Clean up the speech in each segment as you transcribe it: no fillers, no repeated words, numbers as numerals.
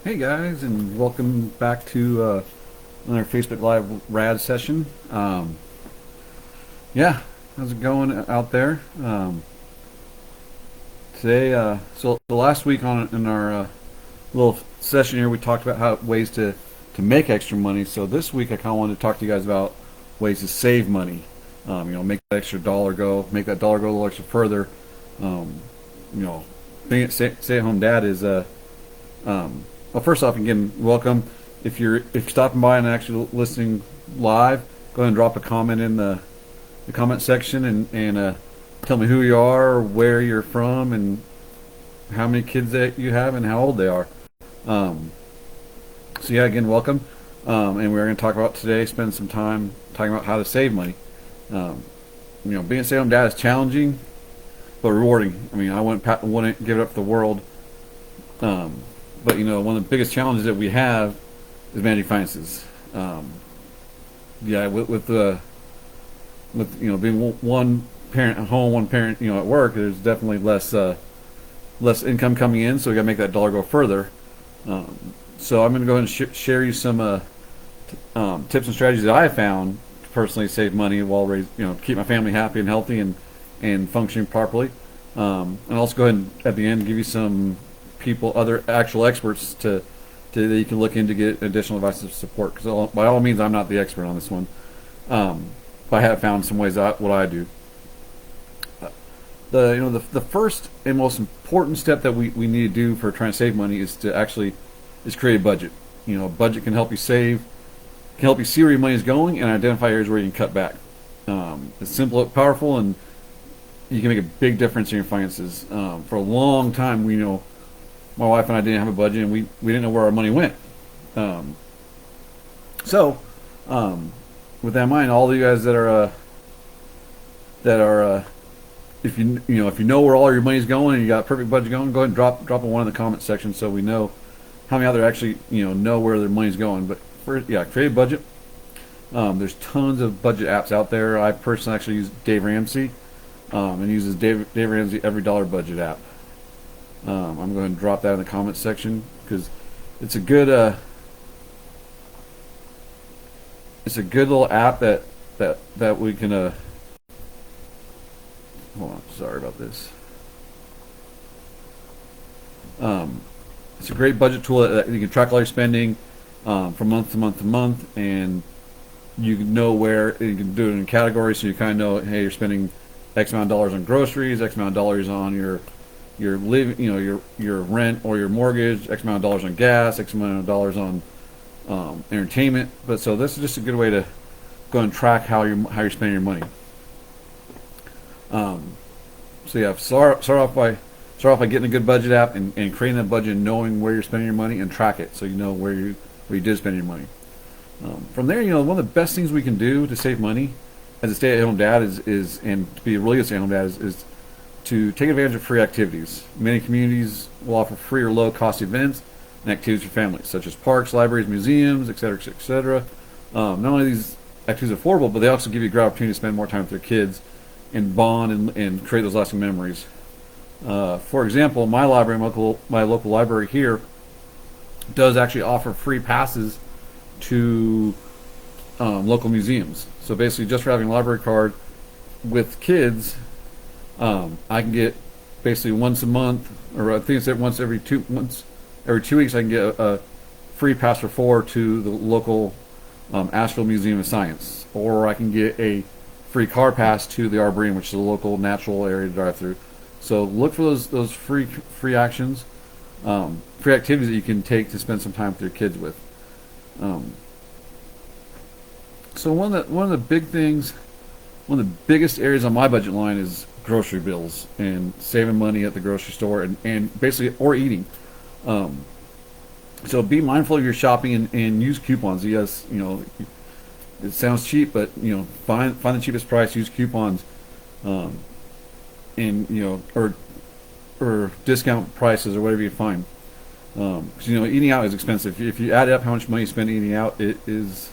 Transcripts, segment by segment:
Hey guys, and welcome back to another Facebook Live RAD session. Yeah, how's it going out there? Today, so the last week in our little session here, we talked about how ways to make extra money. So this week, I kind of wanted to talk to you guys about ways to save money. Make that extra dollar go, make that dollar go a little extra further. Um, you know, Being a stay-at-home dad is well, first off, again, welcome. If you're stopping by and actually listening live, go ahead and drop a comment in the comment section and tell me who you are, where you're from, and how many kids that you have and how old they are. Um, so yeah, again, welcome. And we're going to talk about today, spend some time talking about how to save money. Um, Being a stay-at-home dad is challenging but rewarding. I mean, I wouldn't give it up for the world. But one of the biggest challenges that we have is managing finances. Yeah, with being one parent at home, one parent at work, there's definitely less income coming in, so we got to make that dollar go further. So I'm going to go ahead and share you some tips and strategies that I found to personally save money while keep my family happy and healthy and functioning properly. And also go ahead and at the end give you some other actual experts that you can look in to get additional advice and support. Because by all means, I'm not the expert on this one. But I have found some ways what I do. The first and most important step that we need to do for trying to save money is create a budget. A budget can help you save, can help you see where your money is going and identify areas where you can cut back. It's simple, powerful, and you can make a big difference in your finances. For a long time, my wife and I didn't have a budget, and we didn't know where our money went. So, with that in mind, all of you guys that are if you know where all your money's going and you got a perfect budget going, go ahead and drop a one in the comment section so we know how many out there actually know where their money's going. But first, create a budget. There's tons of budget apps out there. I personally actually use Dave Ramsey, and uses Dave Ramsey Every Dollar Budget app. I'm going to go ahead and drop that in the comments section because it's a good little app that we can hold on, sorry about this. It's a great budget tool that you can track all your spending from month to month to month, and you can know where you can do it in categories, so you kind of know, hey, you're spending X amount of dollars on groceries, X amount of dollars on your living, your rent or your mortgage, X amount of dollars on gas, X amount of dollars on entertainment. But so this is just a good way to go and track how you're spending your money. So yeah, start off by getting a good budget app and creating that budget and knowing where you're spending your money and track it so you know where you did spend your money. From there, one of the best things we can do to save money as a stay-at-home dad is and to be a really good stay-at-home dad is to take advantage of free activities. Many communities will offer free or low-cost events and activities for families, such as parks, libraries, museums, etc., etc. Not only are these activities affordable, but they also give you a great opportunity to spend more time with your kids and bond and create those lasting memories. For example, my local library here does actually offer free passes to local museums. So basically, just for having a library card with kids, I can get basically once a month, or I think it's once every 2 weeks, I can get a free pass for 4 to the local Asheville Museum of Science, or I can get a free car pass to the Arboretum, which is a local natural area to drive through. So look for those free actions, free activities that you can take to spend some time with your kids with. So one of the big things, one of the biggest areas on my budget line is grocery bills and saving money at the grocery store and basically or eating. So be mindful of your shopping and use coupons. Yes, it sounds cheap, but find the cheapest price. Use coupons, or discount prices or whatever you find. Because eating out is expensive. If you add up how much money you spend eating out, it is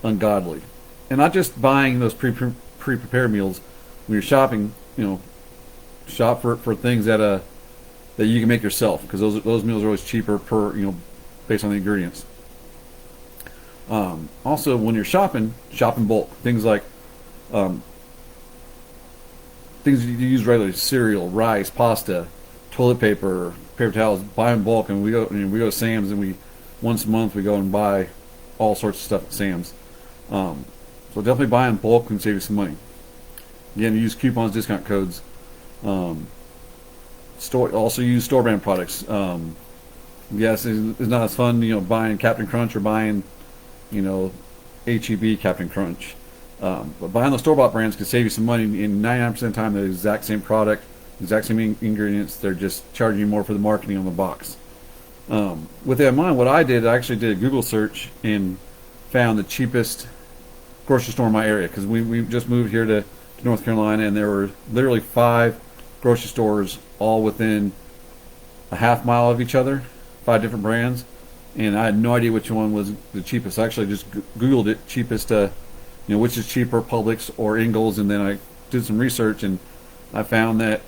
ungodly. And not just buying those pre-prepared meals when you're shopping. Shop for things that that you can make yourself, because those meals are always cheaper per, based on the ingredients. Also, when you're shopping, shop in bulk. Things like things you use regularly: cereal, rice, pasta, toilet paper, paper towels. Buy in bulk, and we go to Sam's, and we once a month we go and buy all sorts of stuff at Sam's. So definitely buy in bulk and save you some money. Again, use coupons, discount codes. Also use store brand products. Yes, it's not as fun, buying Captain Crunch or buying, HEB Captain Crunch. But buying those store bought brands can save you some money. In 99% of the time, they're the exact same product, exact same ingredients. They're just charging you more for the marketing on the box. With that in mind, what I actually did a Google search and found the cheapest grocery store in my area, because we just moved here to North Carolina, and there were literally 5 grocery stores all within a half mile of each other, 5 different brands, and I had no idea which one was the cheapest. I actually just Googled it, cheapest, which is cheaper, Publix or Ingles, and then I did some research, and I found that,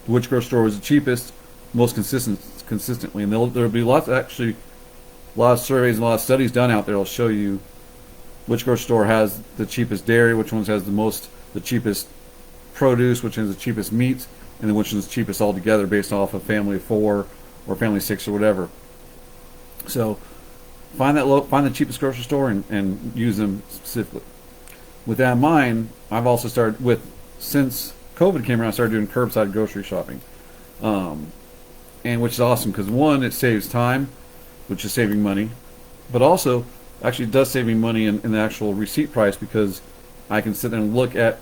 which grocery store was the cheapest, most consistently, and there'll be a lot of surveys and a lot of studies done out there that'll show you which grocery store has the cheapest dairy, which ones has the cheapest produce, which has the cheapest meats, and then which is the cheapest altogether based off a family of 4 or family of 6 or whatever. So find the cheapest grocery store and use them specifically. With that in mind, I've also started since COVID came around, I started doing curbside grocery shopping, and which is awesome because, one, it saves time, which is saving money, but also actually does save me money in the actual receipt price, because I can sit there and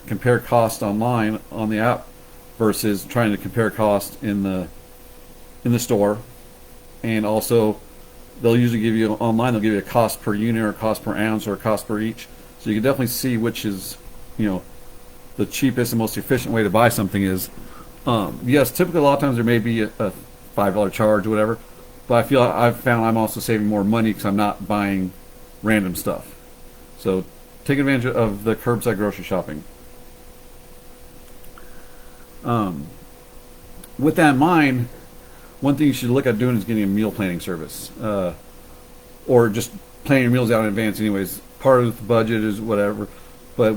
compare cost online on the app versus trying to compare cost in the store. And also, they'll usually give you online, they'll give you a cost per unit or a cost per ounce or a cost per each, so you can definitely see which is the cheapest and most efficient way to buy something is. Yes, typically a lot of times there may be a $5 charge or whatever, but I've found I'm also saving more money because I'm not buying random stuff. So take advantage of the curbside grocery shopping. With that in mind, one thing you should look at doing is getting a meal planning service, or just planning your meals out in advance. Anyways, part of the budget is whatever, but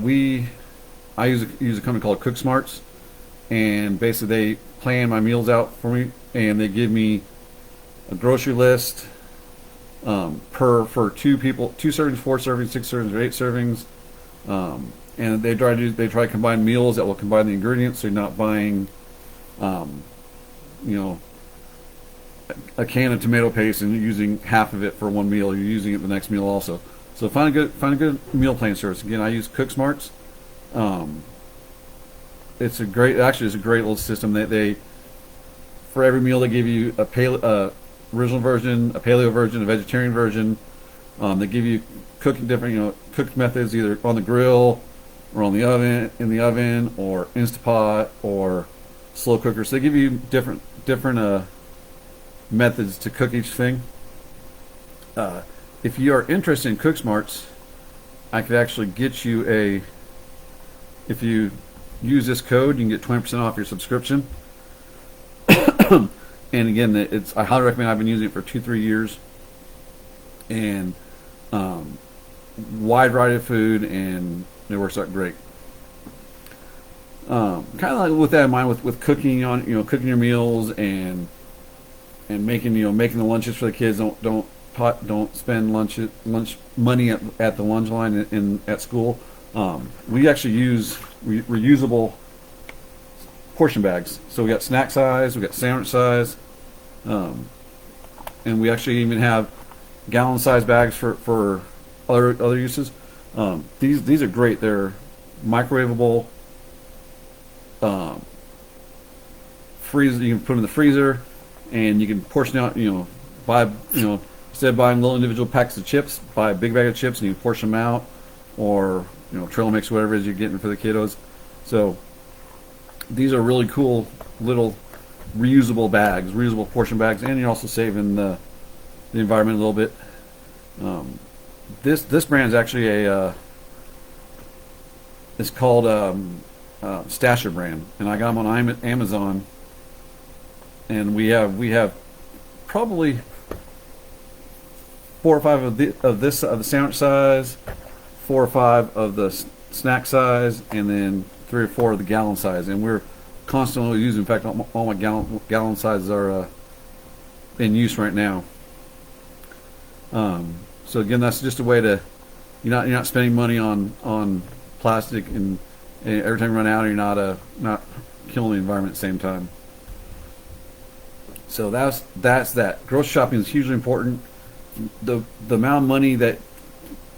I use a company called Cook Smarts, and basically they plan my meals out for me, and they give me a grocery list for 2 people, 2 servings, 4 servings, 6 servings, or 8 servings, and they try to combine meals that will combine the ingredients, so you're not buying, a can of tomato paste and using half of it for one meal. You're using it the next meal also. So find a good meal planning service. Again, I use Cook Smarts. It's a great little system. They for every meal they give you a original version, a paleo version, a vegetarian version. They give you cooking different, cooked methods, either on the grill or in the oven, or Instapot or slow cooker. So they give you different methods to cook each thing. If you are interested in Cook Smarts, I could actually get you if you use this code, you can get 20% off your subscription. And again, I highly recommend. I've been using it for 2-3 years, and wide variety of food, and it works out great. Kind of like with that in mind, with cooking cooking your meals and making the lunches for the kids. Don't spend lunch money at the lunch line at school. We actually use reusable portion bags. So we got snack size, we got sandwich size, and we actually even have gallon size bags for other uses. These are great. They're microwavable. Freeze. You can put them in the freezer, and you can portion out. Buy instead of buying little individual packs of chips, buy a big bag of chips and you can portion them out, or trail mix, whatever it is you're getting for the kiddos. So these are really cool little reusable bags, reusable portion bags, and you're also saving the environment a little bit. This brand is actually it's called Stasher brand, and I got them on Amazon, and we have probably 4 or 5 of the sandwich size, 4 or 5 of the snack size, and then 3 or 4 of the gallon size. And we're constantly using. In fact, all my gallon sizes are in use right now. So again, that's just a way to you're not spending money on plastic, and every time you run out, you're not killing the environment at the same time. So that's that. Grocery shopping is hugely important. The amount of money that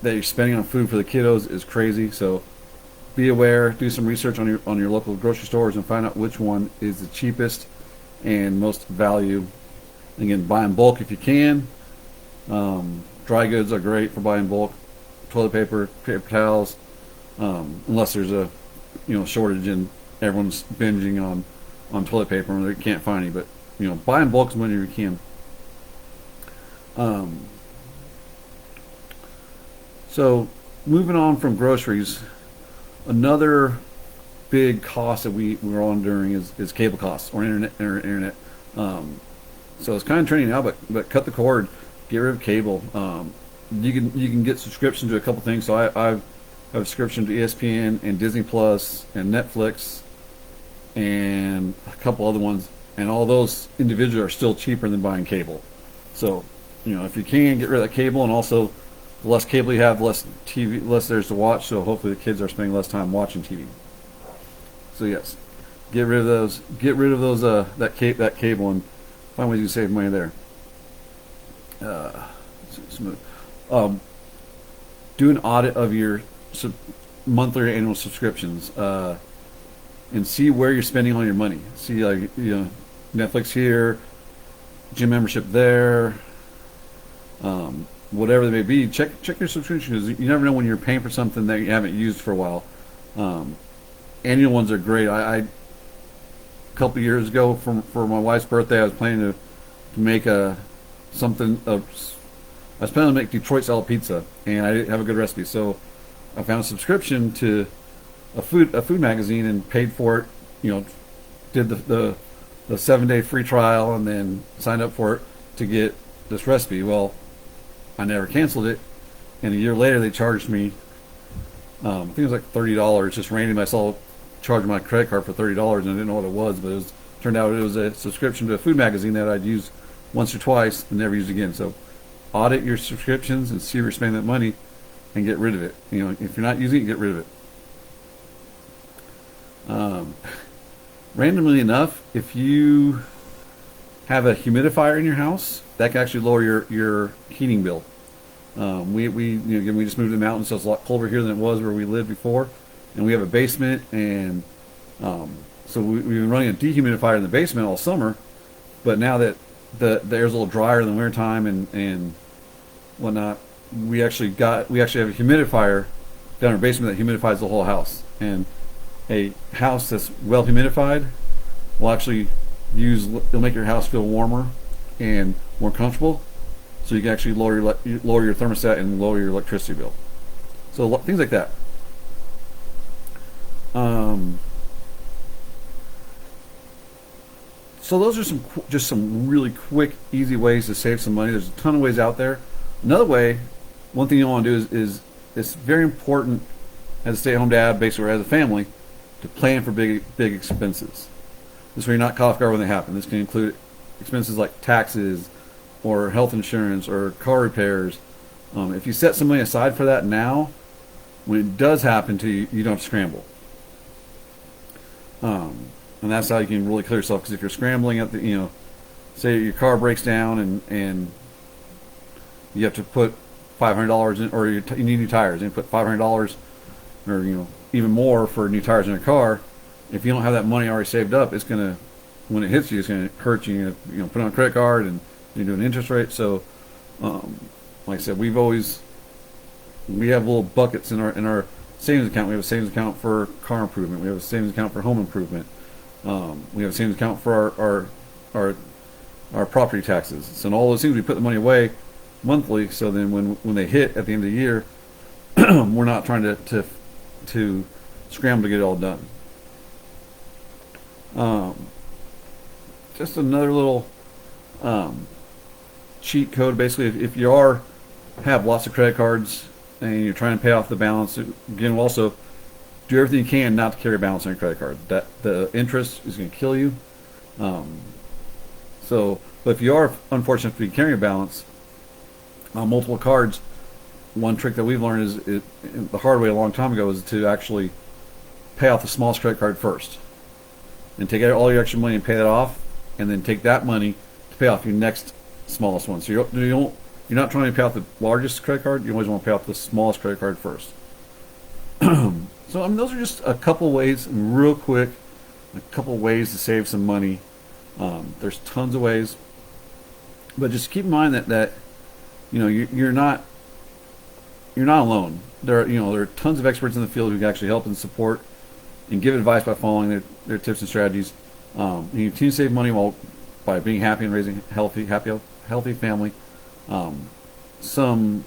you're spending on food for the kiddos is crazy. So be aware. Do some research on your local grocery stores and find out which one is the cheapest and most value. Again, buy in bulk if you can. Dry goods are great for buying bulk. Toilet paper, paper towels, unless there's a shortage and everyone's binging on toilet paper and they can't find any. But buy in bulk as much as you can. So moving on from groceries, another big cost that we're on during is cable costs or internet. So it's kind of trending now, but cut the cord, get rid of cable. You can get subscription to a couple things. So I have a subscription to ESPN and Disney Plus and Netflix and a couple other ones, and all those individually are still cheaper than buying cable. So if you can, get rid of that cable, and also the less cable you have, less TV, less there's to watch. So hopefully the kids are spending less time watching TV. So yes, get rid of those. Get rid of those. That cable, and find ways you save money there. Smooth. Do an audit of your monthly or annual subscriptions, and see where you're spending all your money. See, Netflix here, gym membership there, whatever they may be. Check your subscription, because you never know when you're paying for something that you haven't used for a while. Annual ones are great. I a couple of years ago for my wife's birthday, I was planning to make I was planning to make Detroit style pizza, and I didn't have a good recipe, so I found a subscription to a food magazine and paid for it. Did the 7-day free trial and then signed up for it to get this recipe. Well, I never canceled it, and a year later they charged me. I think it was like $30. Just randomly, I saw charging my credit card for $30, and I didn't know what it was, but turned out it was a subscription to a food magazine that I'd used once or twice and never used again. So audit your subscriptions and see where you're spending that money and get rid of it. If you're not using it, get rid of it. Randomly enough, if you have a humidifier in your house, that can actually lower your heating bill. We just moved to the mountains, so it's a lot colder here than it was where we lived before, and we have a basement, and so we've been running a dehumidifier in the basement all summer. But now that the air's a little drier in the wintertime and whatnot, we actually have a humidifier down in our basement that humidifies the whole house. And a house that's well humidified will actually it'll make your house feel warmer and more comfortable, so you can actually lower your thermostat and lower your electricity bill. So things like that. So those are just some really quick, easy ways to save some money. There's a ton of ways out there. Another way, one thing you want to do is it's very important as a stay-at-home dad, basically, or as a family, to plan for big expenses. This way you're not caught off guard when they happen. This can include expenses like taxes or health insurance or car repairs. If you set some money aside for that now, when it does happen to you, you don't have to scramble. And that's how you can really clear yourself. Because if you're scrambling at say your car breaks down and you have to put $500 in, or you need new tires, and you put $500 or even more for new tires in your car. If you don't have that money already saved up, it's gonna, when it hits you, it's gonna hurt you. Put on a credit card and you're doing interest rate. So, like I said, we have little buckets in our savings account. We have a savings account for car improvement. We have a savings account for home improvement. We have a savings account for our property taxes. So in all those things, we put the money away monthly. So then when they hit at the end of the year, we're not trying to scramble to get it all done. just another little cheat code. Basically, if you are have lots of credit cards and you're trying to pay off the balance, again, we'll also do everything you can not to carry a balance on your credit card. That the interest is going to kill you. Um, but if you are unfortunate to be carrying a balance on multiple cards, one trick that we've learned is the hard way a long time ago is to actually pay off the smallest credit card first, and take all your extra money and pay that off, and then take that money to pay off your next smallest one. So you're not trying to pay off the largest credit card. You always want to pay off the smallest credit card first. So those are just a couple ways, real quick, a couple ways to save some money. There's tons of ways, but just keep in mind that you're not alone. There are tons of experts in the field who can actually help and support and give advice by following their tips and strategies. You continue to save money by being happy and raising healthy family. Some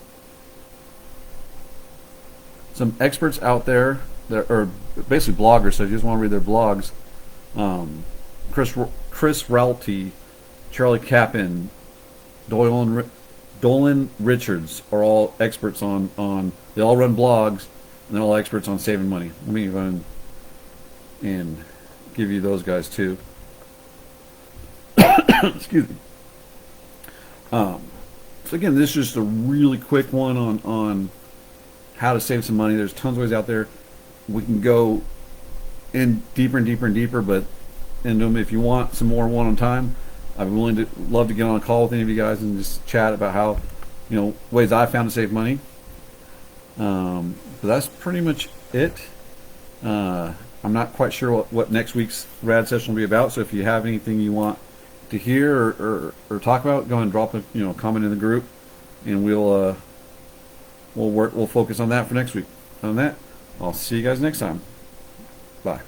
experts out there that are basically bloggers, so if you just want to read their blogs, Chris Ralty, Charlie Capin, Dolan Richards are all experts on they all run blogs, and they're all experts on saving money. Let me even and give you those guys too. Excuse me. So again, this is just a really quick one on how to save some money. There's tons of ways out there. We can go in deeper and deeper and deeper, but if you want some more one on time, I'm love to get on a call with any of you guys and just chat about how, ways I found to save money. But that's pretty much it. I'm not quite sure what next week's RAD session will be about. So if you have anything you want to hear or talk about, go ahead and drop a comment in the group, and we'll focus on that for next week. On that, I'll see you guys next time. Bye.